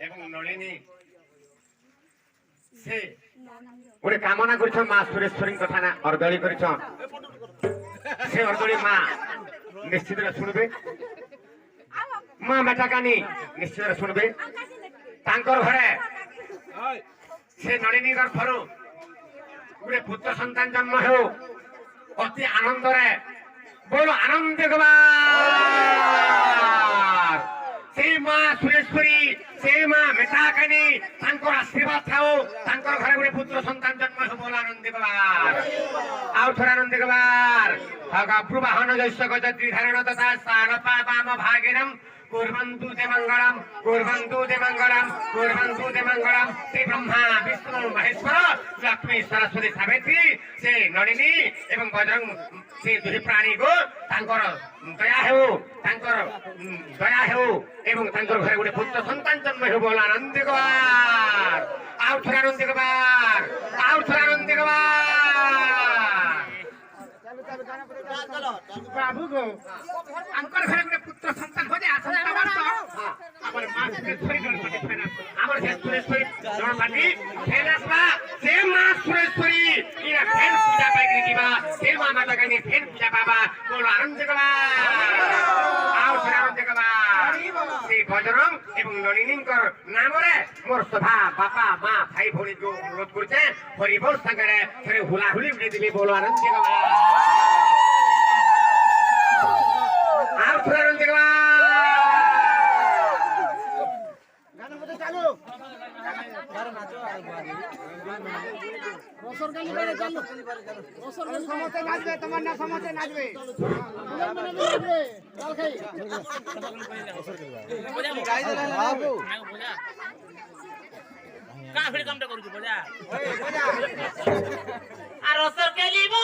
এবং নলিনী সে গোটে কামনা করছ মা সুরেশ্বরী কথা না অর্দଳି করছ সে অর্দଳି মা নিশ্চিত শুনবে মা মেটাকানি নিশ্চিত শুনবে তাঙ্কর ঘরে সে নলিনী গর্ভରୁ গোটে পুত্র সন্তান জন্ম হেউ অতি আনন্দরে বলো আনন্দ গোবার সেই মা সুরেশ্বরী সেই মা মেটাকানি তাঙ্কর আশীর্বাদ থাও তাঙ্কর ঘরে গোটে পুত্র সন্তান জন্ম হেউ বলো আনন্দ গোবার আউ থরে আনন্দ গোবার প্রবাহন জৈশ্য গজত্রী ধারণ তথা স্থান পাবাম ভাগিনম कुर्वन्तु ते मंगलम श्री ब्रह्मा विष्णु महेश्वर लक्ष्मी सरस्वती सावित्री से नलिनी एवं बजरंग से दुई प्राणी को तांकर दया हेउ एवं तांकर घरे गोटे पुत्र संतान जन्म हेउ बोल आनंद गवार आउ थोड़ा आनंद गवार बाबू को अंकर घरे गोटे पुत्र संतान हो जाए आसंता वर्ष हमर मां सुरेश्वरी गणपति फेना हमर से सुरेश्वरी गणपति फेनासबा से मां सुरेश्वरी इरा फेन पूजा पाई दिबा से मां माता कनी फेन पूजा पाबा बोलो आनंद गवा आओ आनंद गवा से बजरंग एवं नलिनीकर नाम रे मोर सभा बापा मां भाई भोनी को अनुरोध करते हरिबोल संगरे थरे हुला हुली दिबी बोलो आनंद गवा आप थोड़ा आनंद गवा गाना बजा चालू गाना नाचो रोसर गाली बारे चालू रोसर गाली समोसे नाचबे तमन्ना समोसे नाचबे नाचबे चल खाई गाई दे बाबू का फिर कामटा करू बजा आ रोसर गाली बो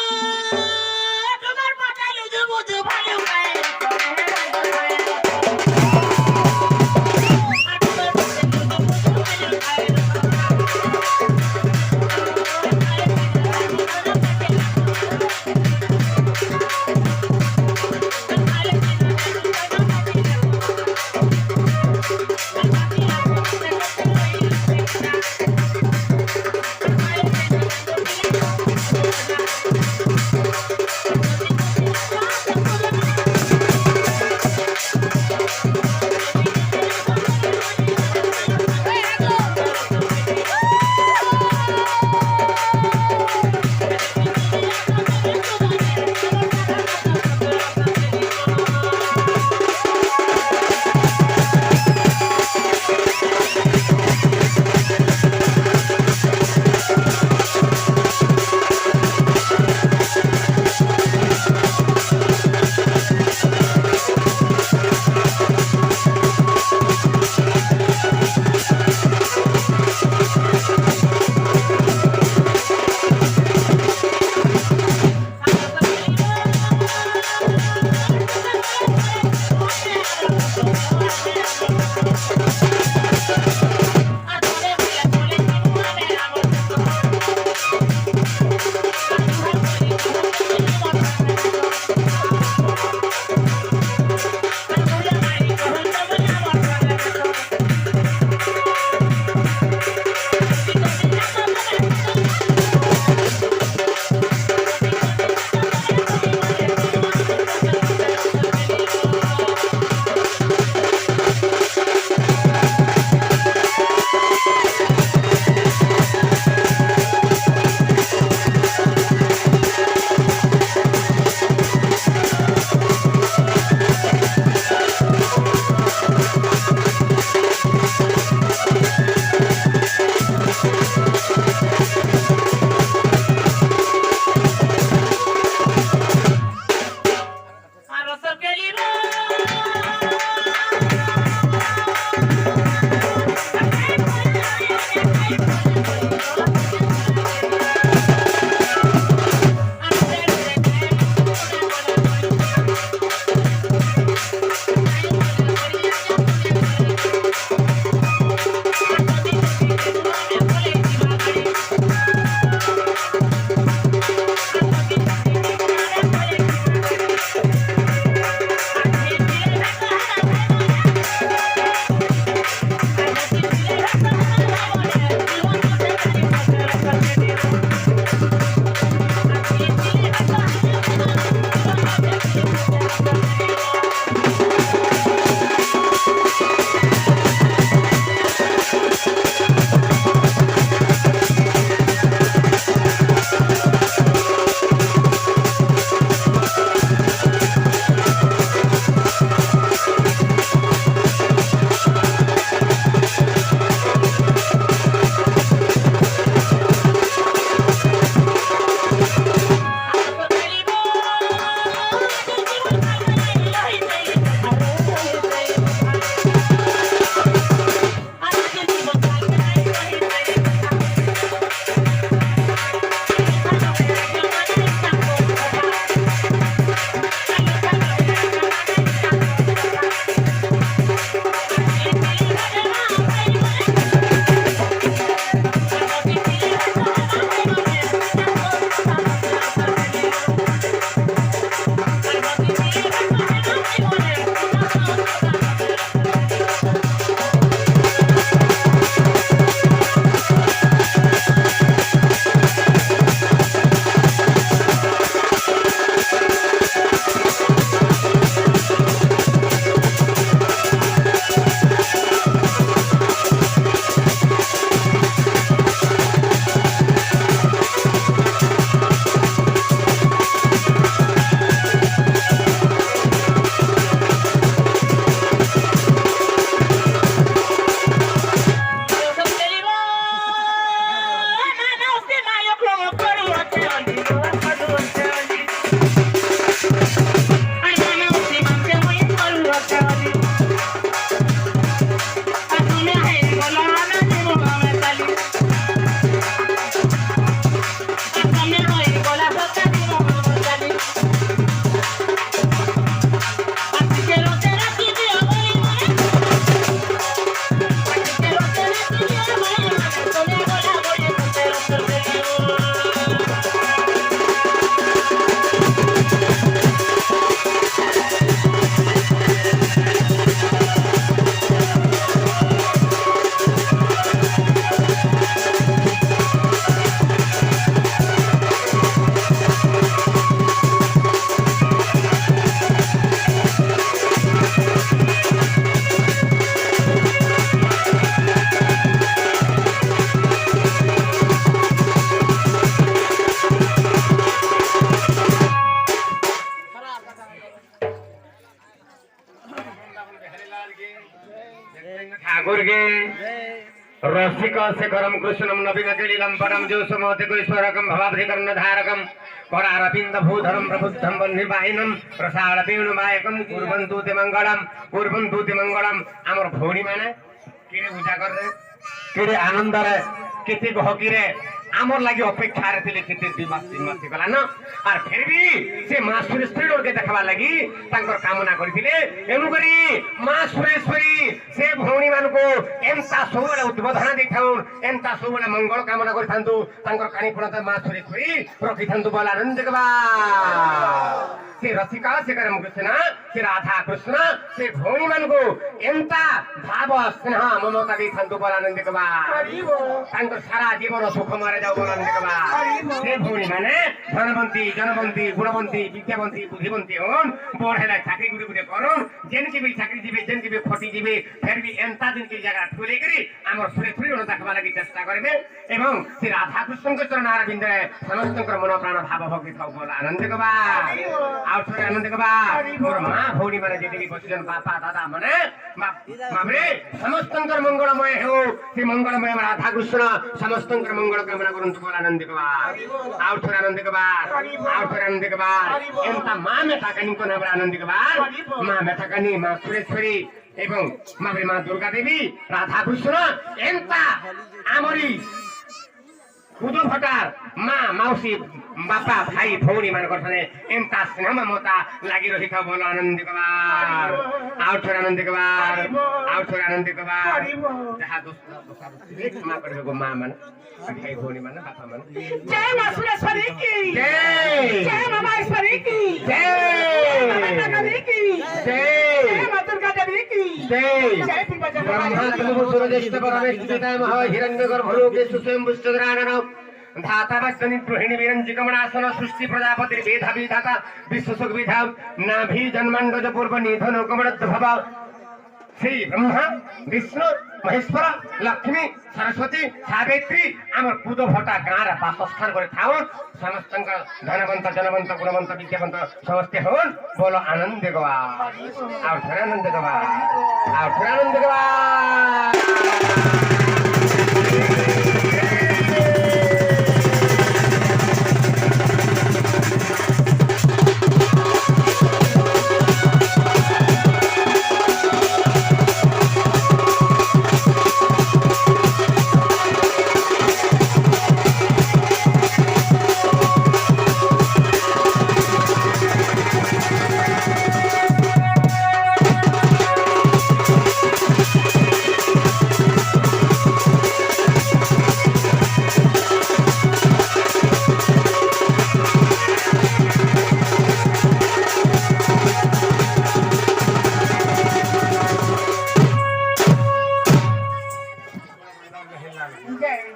তোমার পাটা লুজু বুজু ভালো গায় रसिक शेखरम कृष्णम नवीन किलीलम परम जोसमोतिको ईश्वरकम भवाब्धिकर्णधारकम करारविंद भूधरम प्रबुद्धम वह्निवाहिनम प्रसाद वेणुवायकम कुर्वन्तु ते मंगलम आमर भौणी माने किरे पूजा करे किरे आनंद रे केते गहकी रे आमर लागि अपेक्षा रे थिले केते 2 मास 3 मास गला न और फिर भी से मां सुरेश्वरी के देखबा लागि तांकर कामना करथिले एनु करी मां सुरेश्वरी से भौणी मान को एंता सोबले उद्बोधन देथाउन एंता सोबले मंगल कामना करथांतु तांकर कानी फणत मां सुरेश्वरी रखिथांतु बोला आनंद देखबा से रसिका से करम कृष्ण से राधा कृष्ण से भौणी मान को एंता भाव स्नेह ममता देथांतु बोला आनंद देखबा तांकर सारा जीवन सुख मारे जाऊ बोला आनंद देखबा से भौणी माने धनवंती जनवंती गुणवंती विद्यावंती बुद्धिवंती होन बढेला चाकरी गुडी गुडी करन जेन के भी चाकरी जीवे जेन के भी खटी जीवे फिर भी एंता दिन की जगह ठुले करी हमर सुरेश्वरी होन देखबा लागि चेष्टा करबे एवं श्री राधा कृष्ण के चरण अरविंद समस्त मन प्राण भाव भक्ति थाउ बोला आनंद देखबा आउ थोड़े आनंद देखबा मोर मां भौणी माने जेति बसिजन बापा दादा माने मामरे समस्त मंगलमय हो श्री मंगलमय राधा कृष्ण समस्त मंगल कामना करन बोला आनंद देखबा आउ थोड़े आनंद देखबा आउ थोड़े आनंद देखबा एंता मां मेटा कनी को नाम आनंद देखबा मां मेटा कनी मां सुरेश्वरी एवं मामरे मां दुर्गा देवी राधा कृष्ण एंता आमरी उदो भटार मां मौसी बापा भाई भौणी मान करथने एंता स्नेह ममता लागि रहिथा बोल आनंद कबार आउ थोर आनंद कबार आउ थोर आनंद कबार जहा दोस्त मां करबो मां मान भाई भौणी मान बापा मान जय मां सुरेश्वरी की जय जय मां महेश्वरी की जय माता देवी की जय मां दुर्गा देवी की जय जय ब्रह्मा तमु सूर्यदेश परमेश पितामह हिरण्यगर्भलोके स्वयं पुष्टग्राणन धाता वस्तनि गृहिणी विरंजि कमलासन सृष्टि प्रजापति वेद विधाता विश्वसुख विधा नाभि जन्मांडज पूर्व निधन कमलद्भव श्री ब्रह्मा विष्णु महेश्वर लक्ष्मी सरस्वती सावित्री आमर पूजो भट्टा गाँ र वासस्थान करे थाउन समस्त धनवंत जनवंत गुणवंत विद्यावंत समस्त होन बोलो आनंद गवा और थोड़ा आनंद गवा और थोड़ा आनंद गवा जय